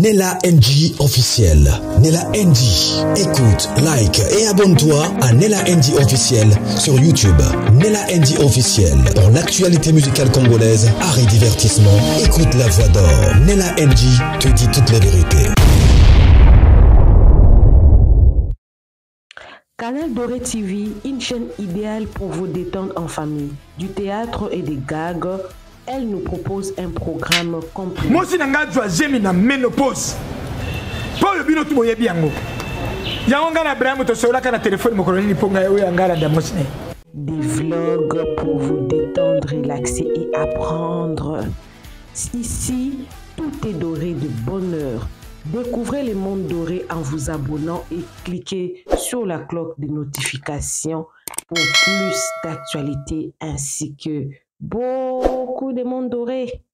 Nella NG officiel. Nella NG. Écoute, like et abonne-toi à Nella NG officiel sur YouTube. Nella NG officiel. Pour l'actualité musicale congolaise, art et divertissement, écoute la voix d'or. Nella NG te dit toutes les vérités. Canal Doré TV, une chaîne idéale pour vous détendre en famille. Du théâtre et des gags, elle nous propose un programme complet. Moi aussi, je suis en ménopause. Pour le bino, tout le monde est bien. Des vlogs pour vous détendre, relaxer et apprendre. Ici, tout est doré de bonheur. Découvrez le monde doré en vous abonnant et cliquez sur la cloche de notification pour plus d'actualités ainsi que beaucoup de monde doré.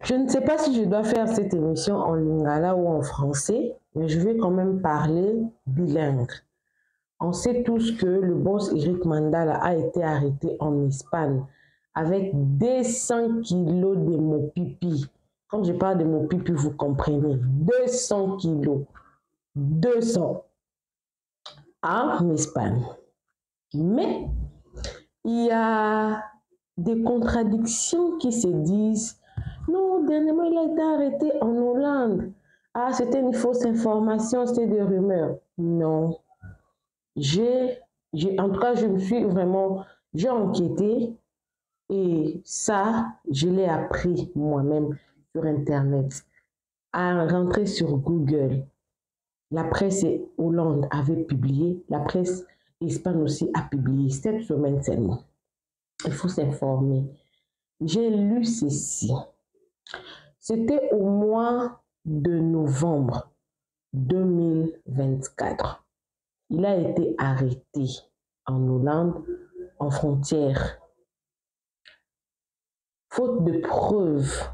Je ne sais pas si je dois faire cette émission en lingala ou en français, mais je vais quand même parler bilingue. On sait tous que le boss Eric Mandala a été arrêté en Espagne avec 200 kilos de mopipi. Quand je parle de mopipi, vous comprenez. 200 kilos. 200 en Espagne. Mais il y a des contradictions qui se disent non, dernièrement il a été arrêté en Hollande. Ah, c'était une fausse information, c'était des rumeurs. Non. En tout cas, j'ai enquêté et ça, je l'ai appris moi-même sur Internet. À rentrer sur Google, la presse Hollande avait publié, la presse Espagne aussi a publié cette semaine seulement. Il faut s'informer. J'ai lu ceci. C'était au mois de novembre 2024. Il a été arrêté en Hollande, en frontière. Faute de preuves.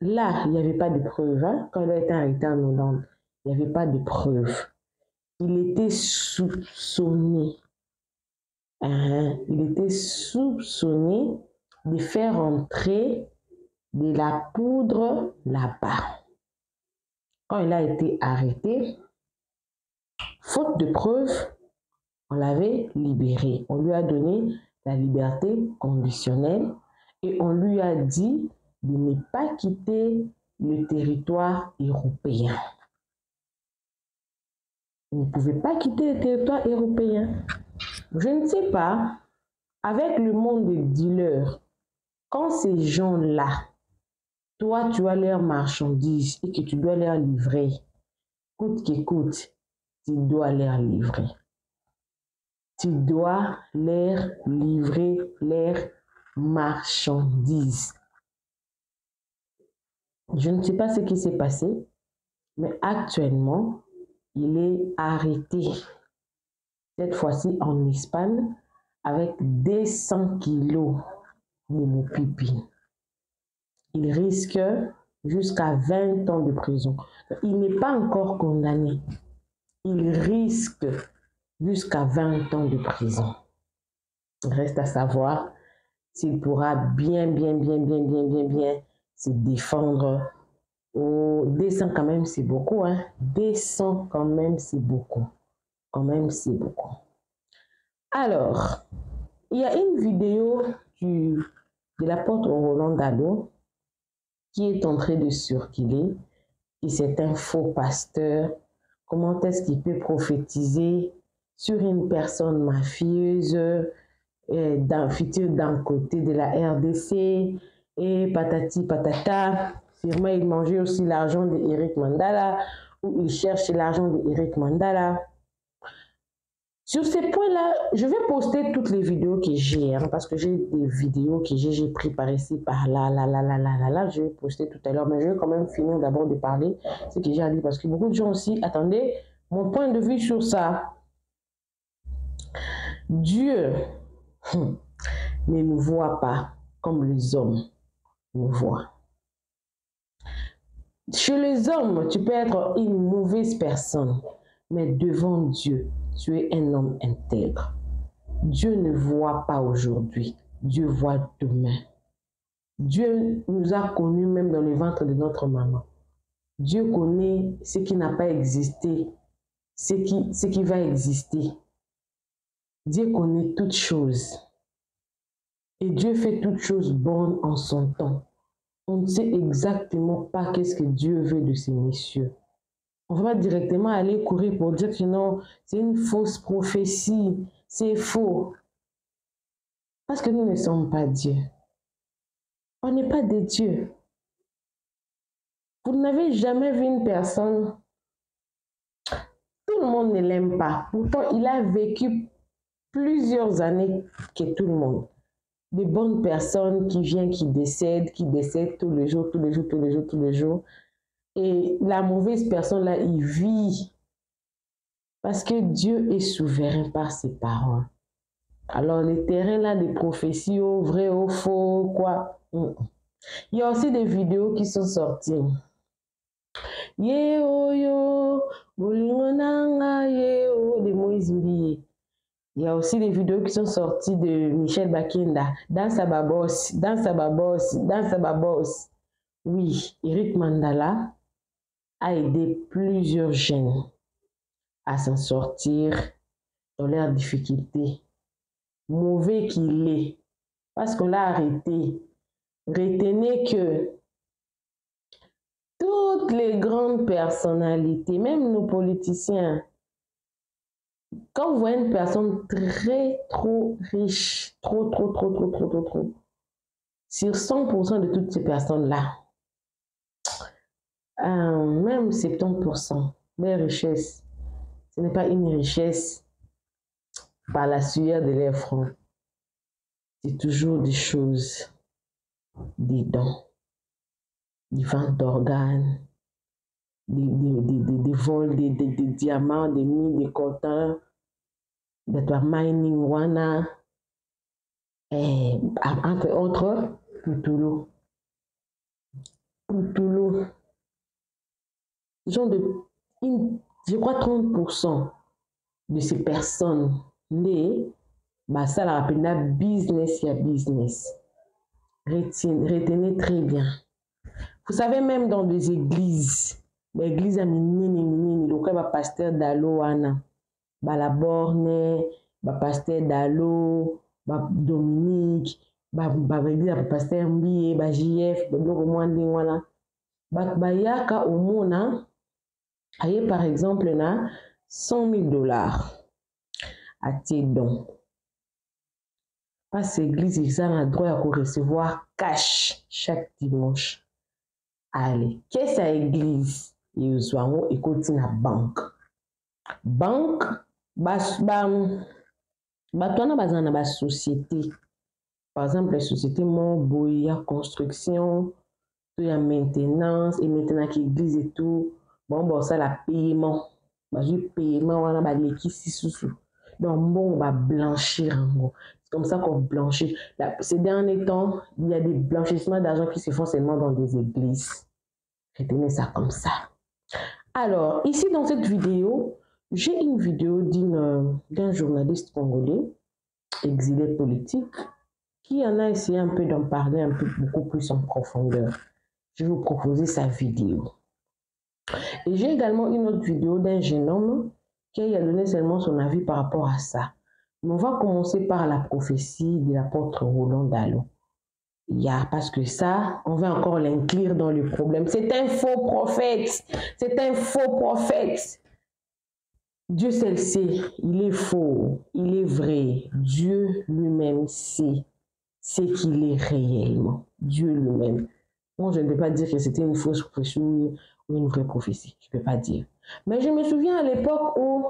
Là, il n'y avait pas de preuves. Hein? Quand il a été arrêté en Hollande, il n'y avait pas de preuves. Il était soupçonné. Il était soupçonné de faire entrer de la poudre là-bas. Quand il a été arrêté, faute de preuves, on l'avait libéré. On lui a donné la liberté conditionnelle et on lui a dit de ne pas quitter le territoire européen. Il ne pouvait pas quitter le territoire européen. Je ne sais pas, avec le monde des dealers, quand ces gens-là, toi tu as leurs marchandises et que tu dois leur livrer, coûte que coûte, tu dois leur livrer. Tu dois leur livrer leurs marchandises. Je ne sais pas ce qui s'est passé, mais actuellement, il est arrêté. Cette fois-ci en Espagne, avec 200 kilos de mopipi. Il risque jusqu'à 20 ans de prison. Il n'est pas encore condamné. Il risque jusqu'à 20 ans de prison. Il reste à savoir s'il pourra bien se défendre. Oh, 200 quand même c'est beaucoup, hein. 200 quand même c'est beaucoup. Quand même c'est beaucoup. Alors, il y a une vidéo de l'apôtre Roland Dallot qui est en train de circuler, et c'est un faux pasteur. Comment est-ce qu'il peut prophétiser sur une personne mafieuse, future d'un côté de la RDC, et patati patata. Sûrement, il mangeait aussi l'argent d'Eric Mandala, ou il cherche l'argent d'Eric Mandala. Sur ces points-là, je vais poster toutes les vidéos que j'ai, hein, parce que j'ai des vidéos que j'ai pris par ici, par là, je vais poster tout à l'heure, mais je vais quand même finir d'abord de parler ce que j'ai à dire, parce que beaucoup de gens aussi, attendez, mon point de vue sur ça. Dieu ne nous voit pas comme les hommes nous voient. Chez les hommes, tu peux être une mauvaise personne, mais devant Dieu, tu es un homme intègre. Dieu ne voit pas aujourd'hui, Dieu voit demain. Dieu nous a connus même dans le ventre de notre maman. Dieu connaît ce qui n'a pas existé, ce qui va exister. Dieu connaît toutes choses. Et Dieu fait toutes choses bonnes en son temps. On ne sait exactement pas qu'est-ce que Dieu veut de ces messieurs. On ne va pas directement aller courir pour dire que non, c'est une fausse prophétie, c'est faux. Parce que nous ne sommes pas Dieu. On n'est pas des dieux. Vous n'avez jamais vu une personne, tout le monde ne l'aime pas. Pourtant, il a vécu plusieurs années que tout le monde. Des bonnes personnes qui viennent, qui décèdent tous les jours, tous les jours, tous les jours, tous les jours. Et la mauvaise personne là, il vit. Parce que Dieu est souverain par ses paroles. Alors, les terrains là, des prophéties, au vrai, au faux, quoi. Il y a aussi des vidéos qui sont sorties. Yeo, bolingonanga, yeo, de Moïse Mbiye. Il y a aussi des vidéos qui sont sorties de Michel Bakenda. Dans sa babos, dans sa babos, dans sa babos. Oui, Eric Mandala a aidé plusieurs jeunes à s'en sortir dans leurs difficultés. Mauvais qu'il est, parce qu'on l'a arrêté. Retenez que toutes les grandes personnalités, même nos politiciens, quand vous voyez une personne trop riche, trop, sur 100% de toutes ces personnes-là, même 70%, les richesses, ce n'est pas une richesse par la sueur de leurs fronts. C'est toujours des choses, des dons, des ventes d'organes, des vols, des diamants, des mines, des coltans, des mining, wana, entre autres, Poutoulou. Je crois 30% de ces personnes ça la rappelle business, il y a business. Retenez très bien. Vous savez, même dans des églises, l'église a minini, le pasteur d'Allo, la Borne, pasteur d'Allo, Dominique, pasteur Mbiye, JF, voilà. Yaka au monde, par exemple, na $100,000 à tes dons. Parce que l'église, ils ont le droit de recevoir cash chaque dimanche. Allez, qu'est-ce que l'église? Ils ont écouté la banque. Banque, société. Par exemple, les sociétés Montboya, construction, il y a maintenance, et maintenant l'église et tout. Bon, ça, la paiement. Paiement, on a l'équipe sous. Donc, bon, on va blanchir en gros. C'est comme ça qu'on blanchit. Ces derniers temps, il y a des blanchissements d'argent qui se font seulement dans des églises. Retenez ça comme ça. Alors, ici dans cette vidéo, j'ai une vidéo d'un journaliste congolais, exilé politique, qui en a essayé un peu d'en parler beaucoup plus en profondeur. Je vais vous proposer sa vidéo. Et j'ai également une autre vidéo d'un jeune homme qui a donné seulement son avis par rapport à ça. Mais on va commencer par la prophétie de l'apôtre Roland Dallot. Parce que ça, on va encore l'inclure dans le problème. C'est un faux prophète. C'est un faux prophète. Dieu seul le sait. Il est faux. Il est vrai. Dieu lui-même sait ce qu'il est réellement. Dieu lui-même. Bon, je ne peux pas dire que c'était une fausse prophétie ou une vraie prophétie. Je ne peux pas dire. Mais je me souviens à l'époque où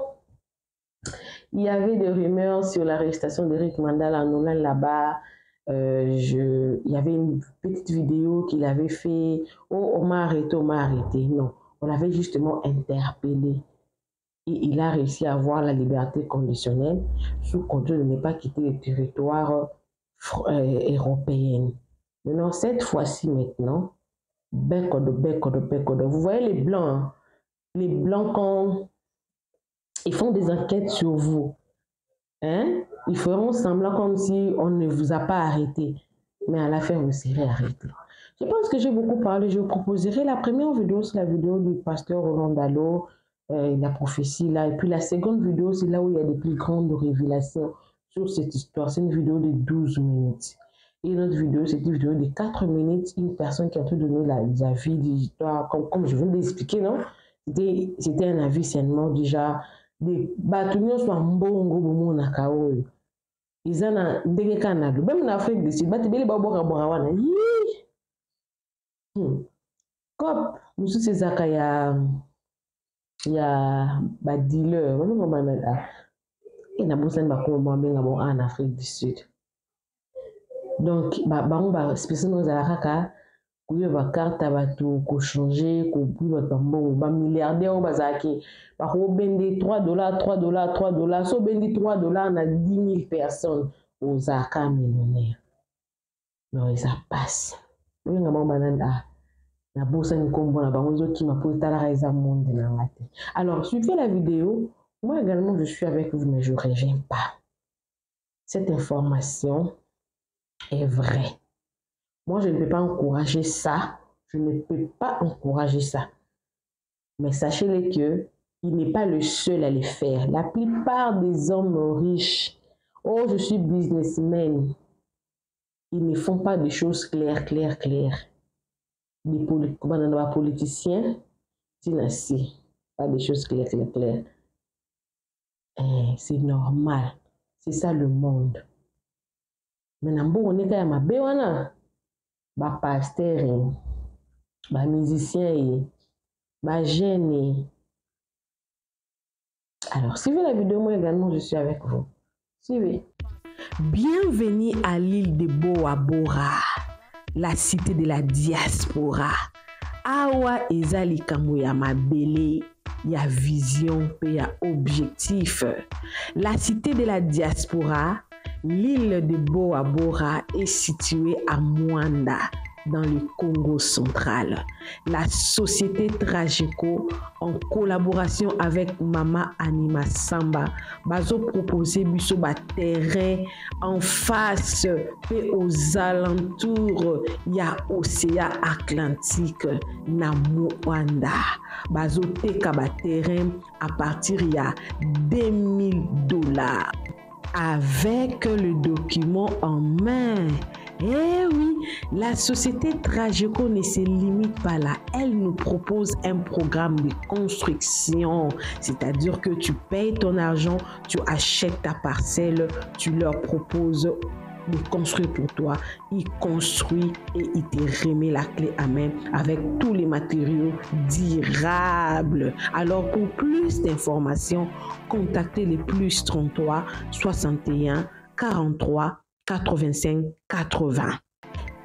il y avait des rumeurs sur l'arrestation d'Eric Mandala en Hollande là-bas. Il y avait une petite vidéo qu'il avait fait. Oh, on m'a arrêté. Non, on l'avait justement interpellé. Et il a réussi à avoir la liberté conditionnelle sous contrôle de ne pas quitter le territoire européen. Maintenant, cette fois-ci maintenant, vous voyez les blancs, hein? Les blancs quand ils font des enquêtes sur vous, hein? Ils feront semblant comme si on ne vous a pas arrêté, mais à la fin vous serez arrêté. Je pense que j'ai beaucoup parlé. Je vous proposerai la première vidéo, c'est la vidéo du pasteur Roland Dallot, la prophétie là. Et puis la seconde vidéo, c'est là où il y a des plus grandes révélations sur cette histoire. C'est une vidéo de 12 minutes. Et une autre vidéo, c'est une vidéo de 4 minutes. Une personne qui a tout donné la vie de l'histoire, comme je viens d'expliquer, non? C'était un avis seulement déjà. Des bâtonnets sont en bon na kaoyo. Ils en ont des canaux. Même en Afrique du Sud, bâtonnets les babos raborawana. Cop, nous sommes ces accueils ya ba dealer. Wala mo banada. Ina busan ba ko mo benga bon en Afrique du Sud. Donc on va spécialement à la kaka. Kuyo ba carte bato ko changer ko kuyo tambo ba milliardaire o bazaki ba ko bende $3 $3 so bendi $3 na 10 000 personnes aux aka millionnaires. Non ça passe. Oui nga mama nanda na bosa ni kombo na bango zo ki ma po tala raisa monde na ngate. Alors suivez la vidéo. Moi également je suis avec vous mais je ne reviens pas. Cette information est vraie. Moi, je ne peux pas encourager ça. Je ne peux pas encourager ça. Mais sachez-le que il n'est pas le seul à le faire. La plupart des hommes riches, oh, je suis businessman, ils ne font pas des choses claires. Les politiciens, pas des choses claires. C'est normal. C'est ça le monde. Maintenant, on est quand même à Béwana. Ba pasteur, ba musicien, ba jeune. Alors, suivez la vidéo, moi également, je suis avec vous. Suivez. Bienvenue à l'île de Boa Bora, la cité de la diaspora. Awa ezali kambo ya mabele, ya vision, pe ya objectif. La cité de la diaspora, l'île de Boa Bora est située à Mwanda, dans le Congo central. La société Trageco, en collaboration avec Mama Anima Samba, bazo proposer biso ba terrain en face et aux alentours ya océan Atlantique na Mwanda. Bazo teka ba terrain à partir ya $2,000 avec le document en main. Eh oui, la société Trageco ne se limite pas là. Elle nous propose un programme de construction. C'est-à-dire que tu payes ton argent, tu achètes ta parcelle, tu leur proposes de construire pour toi. Il construit et il te remet la clé à main avec tous les matériaux durables. Alors pour plus d'informations, contactez les plus 33 61 43 85 80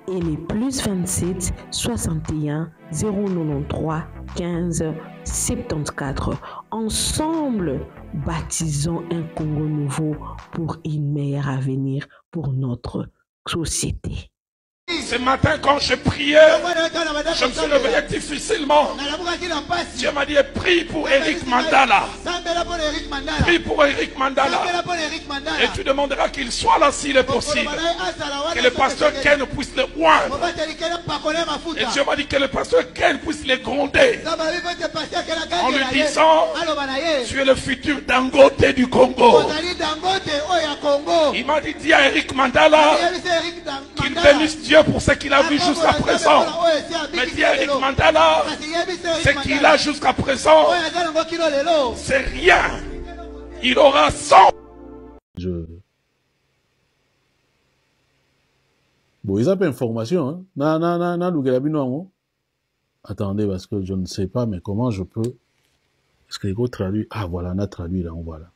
et les plus 27 61 093 15 74. Ensemble, baptisons un Congo nouveau pour un meilleur avenir pour notre société. Ce matin, quand je priais, je me suis levé difficilement. Dieu m'a dit, prie pour Eric Mandala. Prie pour Eric Mandala. Et tu demanderas qu'il soit là s'il est possible. Que le pasteur Ken puisse le oindre. Et Dieu m'a dit que le pasteur Ken puisse le gronder. En lui disant, tu es le futur Dangote du Congo. Il m'a dit, dis à Eric Mandala qu'il bénisse Dieu pour ce qu'il a vu jusqu'à présent. Mais dis à Eric Mandala, ce qu'il a jusqu'à présent, c'est rien. Il aura 100. Bon, ils appellent information. Hein? Attendez, parce que je ne sais pas, mais comment je peux. Est-ce que les traduit? Ah, voilà, on a traduit là, on voit là.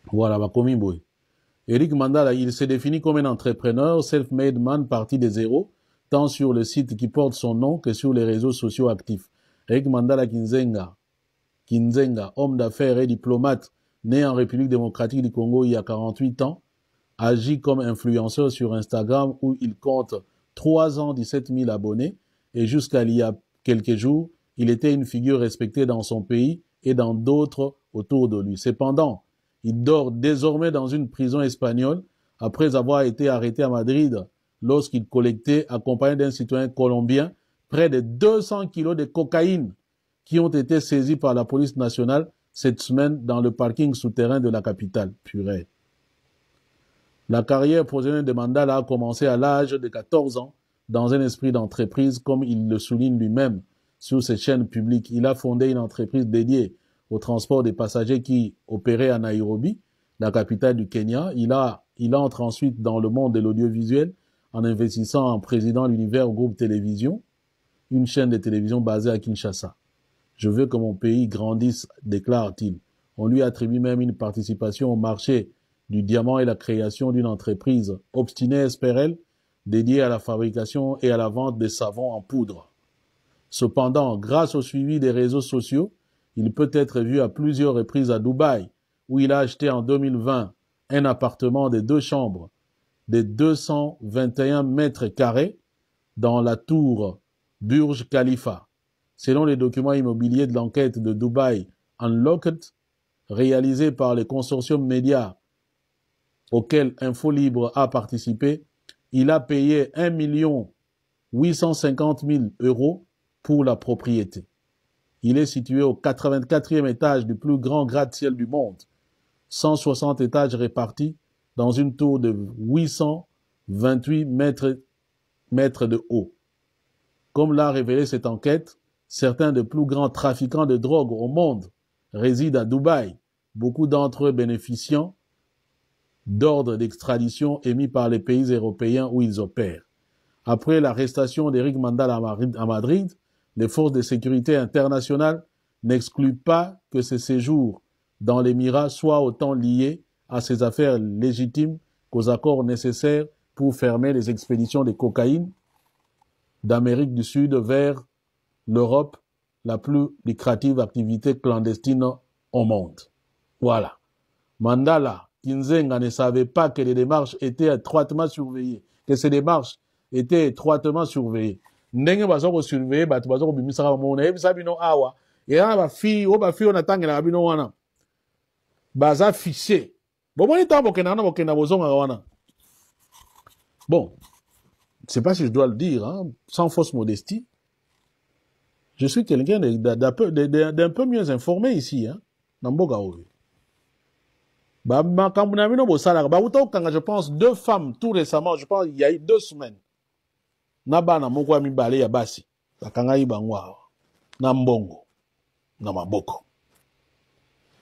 Voilà, bah, comme boy. Eric Mandala, il se définit comme un entrepreneur, self-made man, parti de zéro, tant sur le site qui porte son nom que sur les réseaux sociaux actifs. Eric Mandala Kinzenga, homme d'affaires et diplomate, né en République démocratique du Congo il y a 48 ans, agit comme influenceur sur Instagram où il compte 3 ans, 17 000 abonnés et jusqu'à il y a quelques jours, il était une figure respectée dans son pays et dans d'autres autour de lui. Cependant, il dort désormais dans une prison espagnole après avoir été arrêté à Madrid lorsqu'il collectait, accompagné d'un citoyen colombien, près de 200 kilos de cocaïne qui ont été saisis par la police nationale cette semaine dans le parking souterrain de la capitale. Purée. La carrière professionnelle de Mandala a commencé à l'âge de 14 ans dans un esprit d'entreprise, comme il le souligne lui-même sur ses chaînes publiques. Il a fondé une entreprise dédiée au transport des passagers qui opérait à Nairobi, la capitale du Kenya. Il entre ensuite dans le monde de l'audiovisuel en investissant en président l'Univers Groupe Télévision, une chaîne de télévision basée à Kinshasa. Je veux que mon pays grandisse, déclare-t-il. On lui attribue même une participation au marché du diamant et la création d'une entreprise obstinée, espère-elle, dédiée à la fabrication et à la vente des savons en poudre. Cependant, grâce au suivi des réseaux sociaux, il peut être vu à plusieurs reprises à Dubaï, où il a acheté en 2020 un appartement de 2 chambres de 221 mètres carrés dans la tour Burj Khalifa. Selon les documents immobiliers de l'enquête de Dubaï Unlocked, réalisée par le consortium média auquel Info Libre a participé, il a payé 1 850 000 € pour la propriété. Il est situé au 84e étage du plus grand gratte-ciel du monde, 160 étages répartis dans une tour de 828 mètres de haut. Comme l'a révélé cette enquête, certains des plus grands trafiquants de drogue au monde résident à Dubaï, beaucoup d'entre eux bénéficiant d'ordres d'extradition émis par les pays européens où ils opèrent. Après l'arrestation d'Eric Mandala à Madrid, les forces de sécurité internationales n'excluent pas que ce séjour dans l'Émirat soit autant lié à ces affaires légitimes qu'aux accords nécessaires pour fermer les expéditions de cocaïne d'Amérique du Sud vers l'Europe, la plus lucrative activité clandestine au monde. Voilà. Mandala, Kinzenga ne savait pas que les démarches étaient étroitement surveillées, que ces démarches étaient étroitement surveillées. Ndenge bazoko surveiller batu bazoko bimisaka mona ebisa bino awa ya ba fi ona tangela bino wana baza fiché bomoni tambo kenana bokena bozonga wana. Bon, je sais pas si je dois le dire, hein, sans fausse modestie. Je suis quelqu'un d'un peu mieux informé ici, hein, Namboga Owe. Je pense 2 femmes tout récemment, je pense il y a eu 2 semaines. Nabana moko mibale ya basi. Bakanga ibangwa. Na mbongo. Na maboko.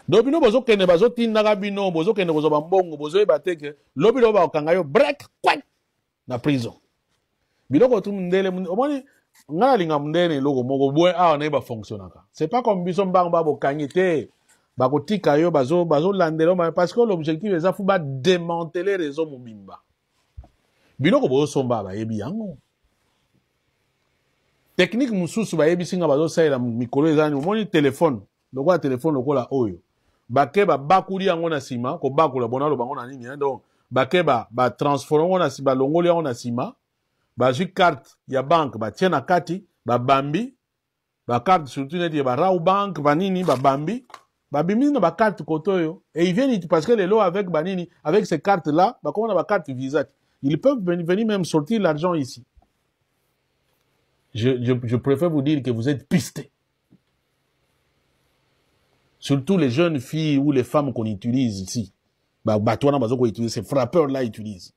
Dobino bozo kene bazo tindaga bino bozo kene bozo bambongo bozo ebateke lobilo ba okanga yo break kwak na prison. Biloko tu ndele omoni ngala linga mndene logo moko bwe a na ba fonctionnaka. C'est pas comme biso mbanga bo kanyite ba kotika yo bazo landelo parce que l'objectif est fu ba démanteler les hommes mobimba. Biloko bozo somba ba yebi yango. Technique mususu ba yebi singa bazo saela mikolo ezani omoni téléphone lokwa téléphone lokola oyo bakeba bakuli yango na sima ko bakula bonalo bango na nini donc bakeba ba transformer ngo na sima longoli yango na sima ba ju carte ya banque ba tiena kati ba bambi ba carte surtout net ba Rau bank ba nini ba bambi ba bimi na ba carte kotoyo et ils viennent parce que les lots avec ba nini avec ces cartes là ba comme on a ba carte Visa ils peuvent venir même sortir l'argent ici. Je préfère vous dire que vous êtes pistés. Surtout les jeunes filles ou les femmes qu'on utilise ici. Ces frappeurs-là utilisent.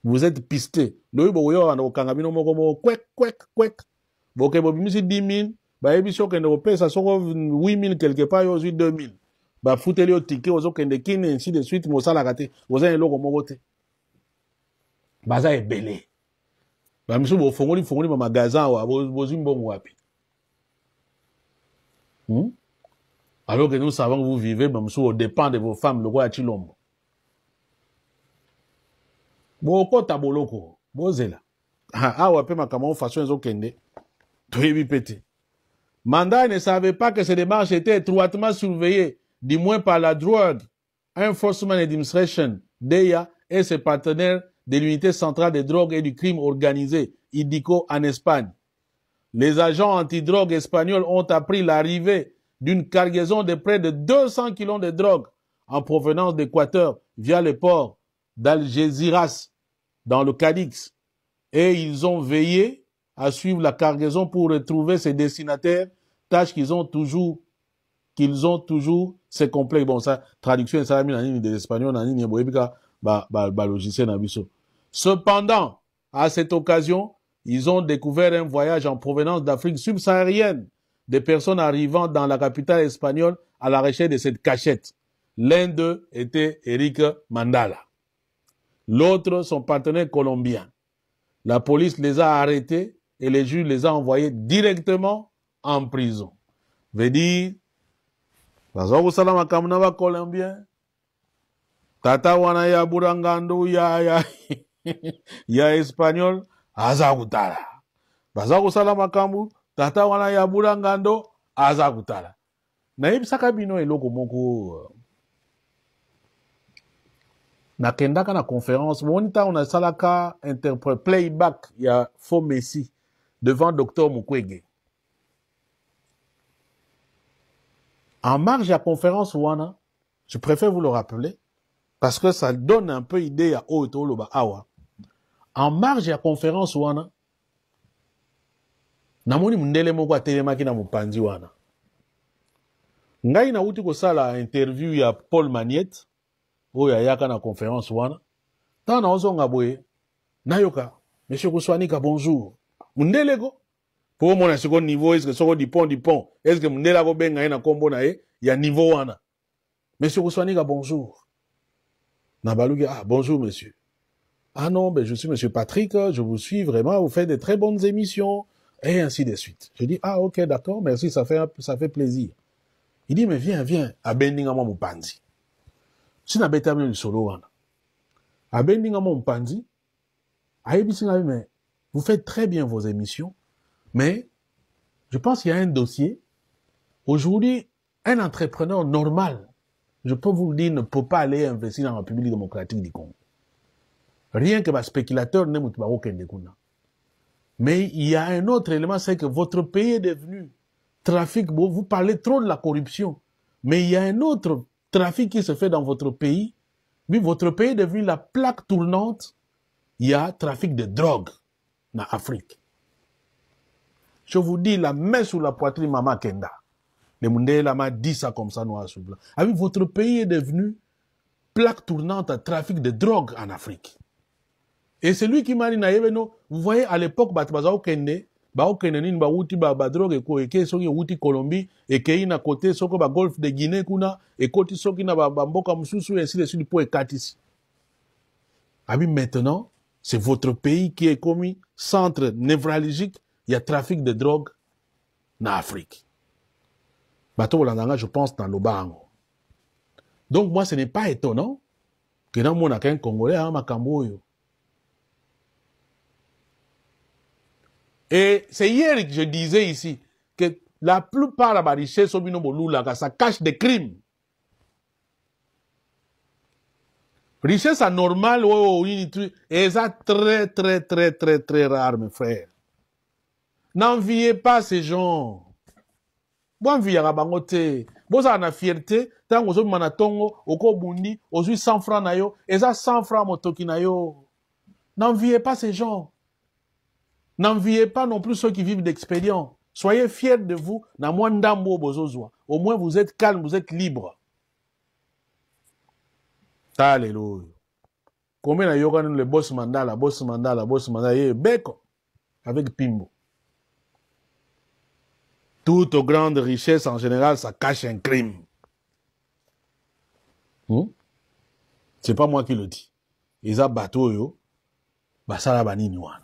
Vous êtes pistés. Le boyo en okangabino mokomo kwek kwek kwek. Boke bobimisi 10 000, ba ebiso kende opé ça soko 8 000 quelque part yo 2 000. Ba futeli o ticket ozo kende kine ainsi de suite mosala kate. Oza eloko mokote. Baza ebele. Ba miso bo fongoli ba magasin wa bozi mbongo wapi. Alors que nous savons que vous vivez, même au dépend de vos femmes, le roi Chilombo. Boko taboloko, bozela. Ah, ouais, ma camarade façon ils ont kende. Toyebi pété. Mandala ne savait pas que ces démarches étaient étroitement surveillées, du moins par la Drug Enforcement Administration, DEA, et ses partenaires de l'unité centrale des drogues et du crime organisé, IDICO, en Espagne. Les agents antidrogue espagnols ont appris l'arrivée d'une cargaison de près de 200 kilos de drogue en provenance d'Équateur via le port d'Algésiras dans le Cadix. Et ils ont veillé à suivre la cargaison pour retrouver ces destinataires, tâche qu'ils ont toujours ces complexes. Bon, ça, traduction, ça a mis des Espagnols, logiciel. Cependant, à cette occasion, ils ont découvert un voyage en provenance d'Afrique subsaharienne, des personnes arrivant dans la capitale espagnole à la recherche de cette cachette. L'un d'eux était Eric Mandala. L'autre, son partenaire colombien. La police les a arrêtés et les juges les a envoyés directement en prison. Veut dire, colombien, tata wana ya burangando ya espagnol, azagutala. Bazago salama kambu, tata wana ya burangando, azagutala. Na ibisaka bino eloko moko na kendaka na conférence, monita on a salaka interprète playback ya faux messie devant Dr Mukwege. En marge de la conférence wana, je préfère vous le rappeler parce que ça donne un peu idée à Oetoloba Awa. En marge de la conférence wana, namoni mundele moko atelemaki na mopanzi wana. Ngai na uti ko sala interview ya Paul Magnette oyo ayaka na conférence wana. Tana ozonga boye nayoka monsieur Kuswanika bonjour. Mundele go pour mon second niveau est-ce que soko du pont est-ce que mundela go benga na kombo na ye ya niveau wana. Monsieur Kuswanika bonjour. Na baluki ah bonjour monsieur. Ah non ben je suis monsieur Patrick, je vous suis vraiment, vous faites de très bonnes émissions et ainsi de suite. Je dis ah OK d'accord, merci, ça fait plaisir. Il dit mais viens à bendinga mo mupanzi. Si na beta le solo wana. A bendinga mo mupanzi. Ayebisinga mais vous faites très bien vos émissions, mais je pense qu'il y a un dossier. Aujourd'hui, un entrepreneur normal, je peux vous le dire, ne peut pas aller investir dans la République démocratique du Congo. Rien que ma spéculateur ne m'a aucun. Mais il y a un autre élément, c'est que votre pays est devenu trafic. Vous parlez trop de la corruption, mais il y a un autre trafic qui se fait dans votre pays. Mais votre pays est devenu la plaque tournante. Il y a trafic de drogue en Afrique. Je vous dis, la main sous la poitrine, Maman Kenda. Le Mundela m'a dit ça comme ça, noir sur blanc. Avec votre pays est devenu plaque tournante à trafic de drogue en Afrique. Et c'est lui qui m'a dit, vous voyez, à l'époque, Batbazao Kende, Baokenenin, Baouti, Babadrogue, et Soki, Outi, Colombie, et Keïn à côté, Soko, Golfe de Guinée, Kuna, et Koti Soki, Bamboka, Moussou, et ainsi de suite, pour Ekatis. Abi, maintenant, c'est votre pays qui est commis centre névralgique, il y a trafic de drogue en Afrique. Bato Landanga, je pense, dans l'Obango. Donc, moi, ce n'est pas étonnant que dans mon accueil congolais, à Makamboyo. Et c'est hier que je disais ici que la plupart de la richesse ça cache des crimes. Richesse anormale, et ça très, très, très, très, très rare, mes frères. N'enviez pas ces gens. Bon, enviez à bangote. Bon, ça a fierté. Tant que vous avez manatongo, oko bundi, aujourd'hui 100 francs na yo, et ça 100 francs motoki na yo. N'enviez pas ces gens. N'enviez pas non plus ceux qui vivent d'expédients. Soyez fiers de vous. Au moins, vous êtes calme, vous êtes libre. Alléluia. Combien de yoga le boss mandala, beko avec Pimbo. Toute grande richesse en général, ça cache un crime. C'est pas moi qui le dis. Ils ont bateau yo, basala banini wana.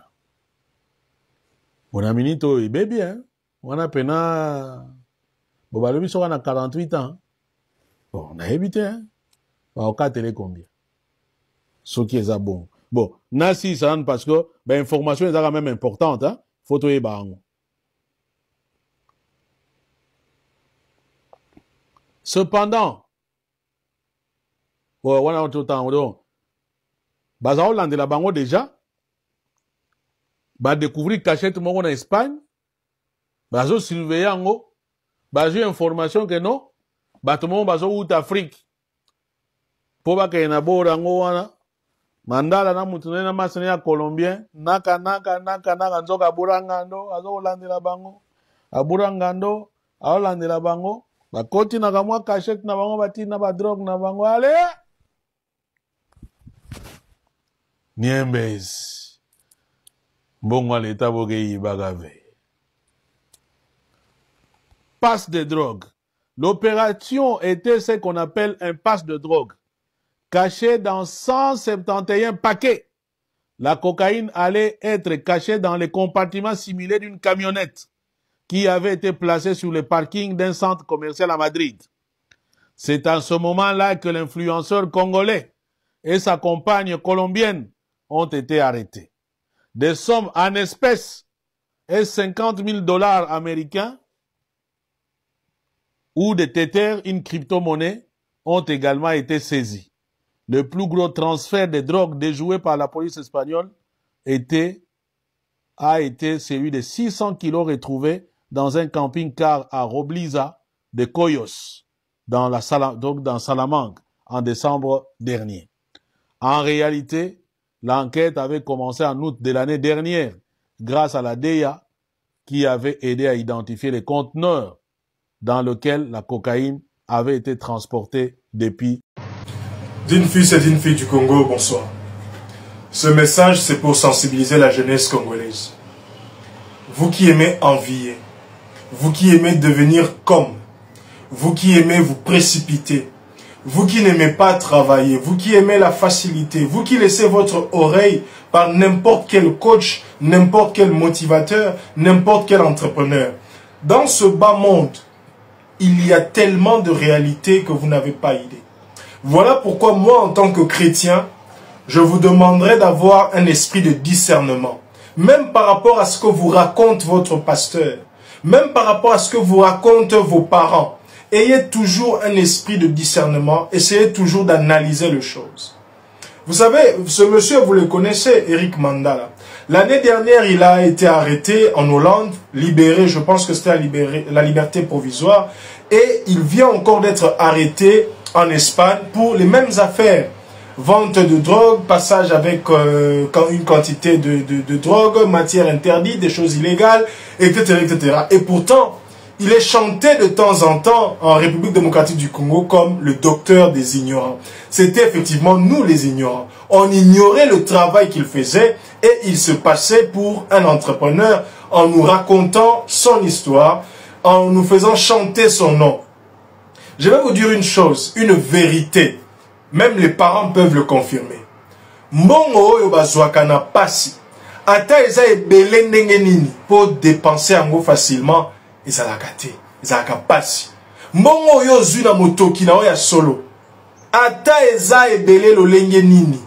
On a minito, il est bien. On a pena. Bon, bah, le on a 48 ans. Bon, on a évité, hein. On a télé combien? Ce qui est bon. Bon, nasi, ça, parce que, ben, l'information est quand même importante, hein. Photo et bango. Cependant, bon, on a tout le temps, bah, on de la bango déjà. Bah découvrir cachette mon en Espagne, bah zo surveiller en haut, bah j'ai information que non, bah tout le monde bah zo out Afrique, pour pas qu'il y ait un bord en haut wana, Mandala na mutune na masene ya Colombien naka nzoka aburangando azolandela bango aburangando aolandela bango bakoti na kamwa cachette na bango bati na ba drogue na bango ale Niembez mbongo leta bogei bagave passe de drogue. L'opération était ce qu'on appelle un passe de drogue caché dans 171 paquets. La cocaïne allait être cachée dans les compartiments similés d'une camionnette qui avait été placée sur le parking d'un centre commercial à Madrid. C'est à ce moment-là que l'influenceur congolais et sa compagne colombienne ont été arrêtés. Des sommes en espèces et 50 000 $ américains ou des Tether, une crypto-monnaie, ont également été saisis. Le plus gros transfert de drogue déjoué par la police espagnole a été celui de 600 kilos retrouvés dans un camping-car à Robliza de Coyos, dans Salamanque, en décembre dernier. En réalité, l'enquête avait commencé en août de l'année dernière grâce à la DEA qui avait aidé à identifier les conteneurs dans lesquels la cocaïne avait été transportée depuis. D'une fille, c'est d'une fille du Congo, bonsoir. Ce message, c'est pour sensibiliser la jeunesse congolaise. Vous qui aimez envier, vous qui aimez devenir comme, vous qui aimez vous précipiter, vous qui n'aimez pas travailler, vous qui aimez la facilité, vous qui laissez votre oreille par n'importe quel coach, n'importe quel motivateur, n'importe quel entrepreneur. Dans ce bas monde, il y a tellement de réalités que vous n'avez pas idée. Voilà pourquoi moi, en tant que chrétien, je vous demanderai d'avoir un esprit de discernement. Même par rapport à ce que vous raconte votre pasteur, même par rapport à ce que vous racontent vos parents. Ayez toujours un esprit de discernement. Essayez toujours d'analyser les choses. Vous savez, ce monsieur, vous le connaissez, Eric Mandala. L'année dernière, il a été arrêté en Hollande, libéré, je pense que c'était la liberté provisoire. Et il vient encore d'être arrêté en Espagne pour les mêmes affaires. Vente de drogue, passage avec une quantité de drogue, matière interdite, des choses illégales, etc., etc. Et pourtant, il est chanté de temps en temps en République démocratique du Congo comme le docteur des ignorants. C'était effectivement nous les ignorants. On ignorait le travail qu'il faisait et il se passait pour un entrepreneur en nous racontant son histoire, en nous faisant chanter son nom. Je vais vous dire une chose, une vérité. Même les parents peuvent le confirmer. Mbongo oyo bazwaka na pasi. Ata eza ebele ndenge nini pour dépenser yango facilement, ezalaka te, ezalaka pasi. Mbongo oyo ozwi na motoki na oya solo. Ata eza ebele lolenge nini.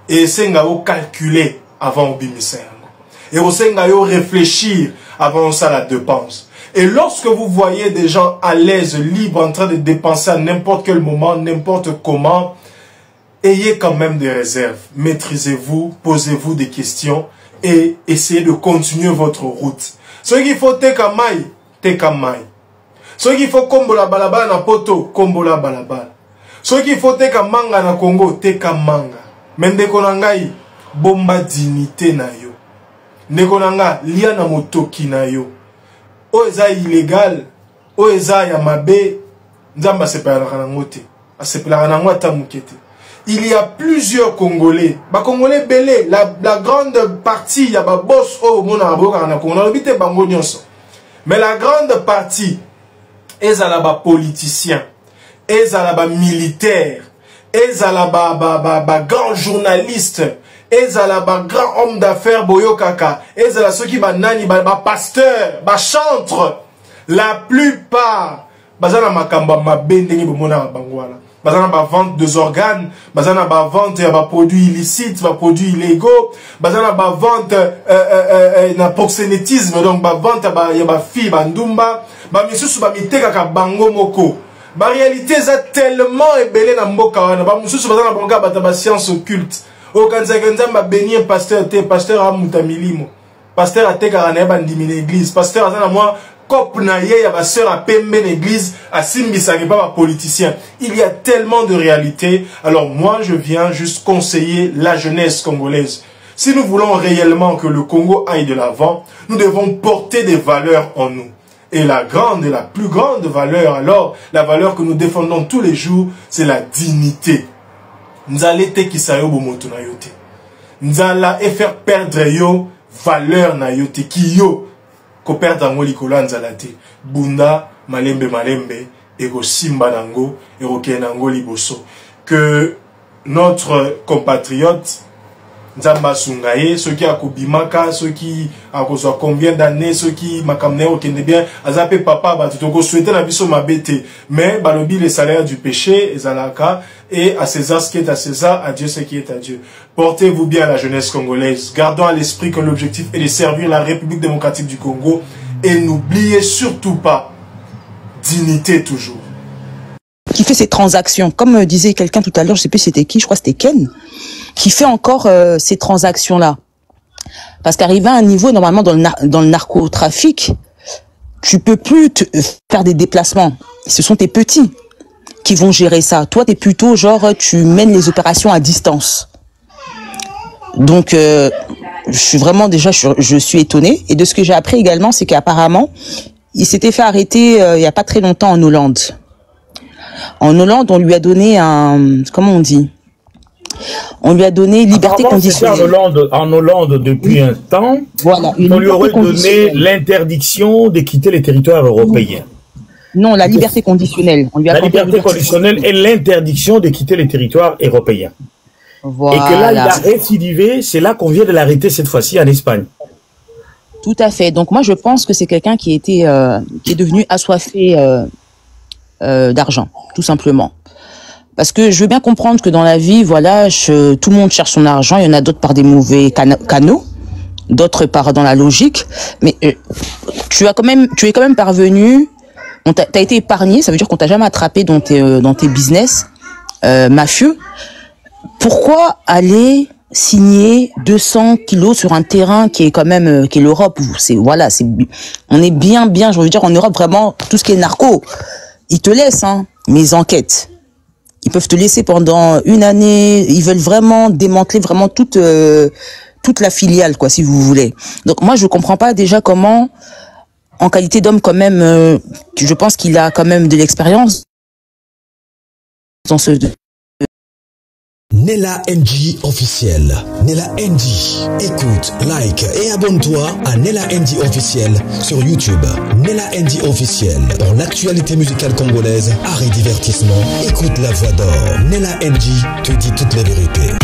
Et esenga yo calculer avant obimisa yango. Et osenga yo réfléchir avant ça la dépense. Et lorsque vous voyez des gens à l'aise, libres, en train de dépenser à n'importe quel moment, n'importe comment, ayez quand même des réserves. Maîtrisez-vous, posez-vous des questions et essayez de continuer votre route. Ce qu'il faut teka mai, teka mai. Ce qu'il faut kombola balabala na poto, kombola balabala. Ce qu'il faut teka manga na Congo, teka manga. Mendeko na ngai, bomba dignité na yo. Ndeko na nga, lia na motoki na yo. O eza illégal, o eza ya mabe, nzamba sepelaka nango te. Asepelaka nango ata mukete. Il y a plusieurs Congolais. Ba Congolais belé, la grande partie ya ba boss o mona aboka na Congo, na bité bango nyonso. Mais la grande partie ezala ba politicien, ezala ba militaire, ezala ba grand journaliste, ezala ba grand homme d'affaires boyokaka, ezala ceux qui ba nani ba pasteur, ba chantre, la plupart bazana makamba mabe ndenge bomona bango wana. Bazana ba vente des organes, bazana ba vente ya ba produits illicites, ba produits illégaux, bazana ba vente na proxénétisme, donc ba vente ya ba fille ba ndumba, ba misusu ba miteka ka bango moko. Ba réalité ça tellement ebelé na mboka wana, ba misusu bazana bonga ba science occulte. O kanza ba bénir pasteur te, pasteur a mutamilimo. Pasteur a teka na ba ndimi l'église, pasteur azana moi cop naye ya ba sœur à pembe l'église à simbisaki pas ba politicien. Il y a tellement de réalités. Alors moi je viens juste conseiller la jeunesse congolaise. Si nous voulons réellement que le Congo aille de l'avant, nous devons porter des valeurs en nous. Et la grande et la plus grande valeur, alors, la valeur que nous défendons tous les jours, c'est la dignité. Nzale te kisayo bomoto na yote. Nzala et faire perdre yo valeur na yote ki yo ko perdre ngo likolo nzala te. Bunda malembe et ko simba nango et ko kenango liboso. Que notre compatriote Nzamba Sungaye, ceux qui a Kubimaka, ceux qui a combien d'années, ceux qui makamne au kende bien, azape papa, bah tout au souhaiter la biso mabete, mais balobi les salaires du péché, ezalaka, et à César ce qui est à César, à Dieu ce qui est à Dieu. Portez-vous bien à la jeunesse congolaise, gardons à l'esprit que l'objectif est de servir la République démocratique du Congo, et n'oubliez surtout pas, dignité toujours. Qui fait ces transactions, comme disait quelqu'un tout à l'heure, je sais plus c'était qui, je crois que c'était Ken, qui fait encore ces transactions-là. Parce qu'arrivé à un niveau, normalement, dans le narcotrafic, tu peux plus faire des déplacements. Ce sont tes petits qui vont gérer ça. Toi, t'es plutôt genre, tu mènes les opérations à distance. Donc, je suis vraiment déjà, je suis étonnée. Et de ce que j'ai appris également, c'est qu'apparemment, il s'était fait arrêter il y a pas très longtemps en Hollande. En Hollande, on lui a donné un, comment on dit? On lui a donné liberté conditionnelle. En Hollande depuis un temps, voilà, on lui aurait donné l'interdiction de quitter les territoires européens. Non, la liberté conditionnelle. On lui a la liberté conditionnelle et l'interdiction de quitter les territoires européens. Voilà. Et que là, il a récidivé, c'est là qu'on vient de l'arrêter cette fois-ci en Espagne. Tout à fait. Donc moi, je pense que c'est quelqu'un qui était, qui est devenu assoiffé d'argent, tout simplement. Parce que je veux bien comprendre que dans la vie, voilà, tout le monde cherche son argent. Il y en a d'autres par des mauvais canaux, d'autres par dans la logique. Mais tu es quand même parvenu. T'as été épargné. Ça veut dire qu'on t'a jamais attrapé dans tes business mafieux. Pourquoi aller signer 200 kilos sur un terrain qui est quand même qui est l'Europe? Voilà, on est bien. Je veux dire en Europe vraiment tout ce qui est narco, ils te laissent mes enquêtes. Ils peuvent te laisser pendant une année. Ils veulent vraiment démanteler vraiment toute la filiale, quoi, si vous voulez. Donc moi, je comprends pas déjà comment, en qualité d'homme, quand même, je pense qu'il a quand même de l'expérience dans ce. Nella NG officiel. Nella NG. Écoute, like et abonne-toi à Nella NG officiel sur YouTube. Nella NG officiel. Pour l'actualité musicale congolaise, art et divertissement, écoute la voix d'or. Nella NG te dit toutes les vérités.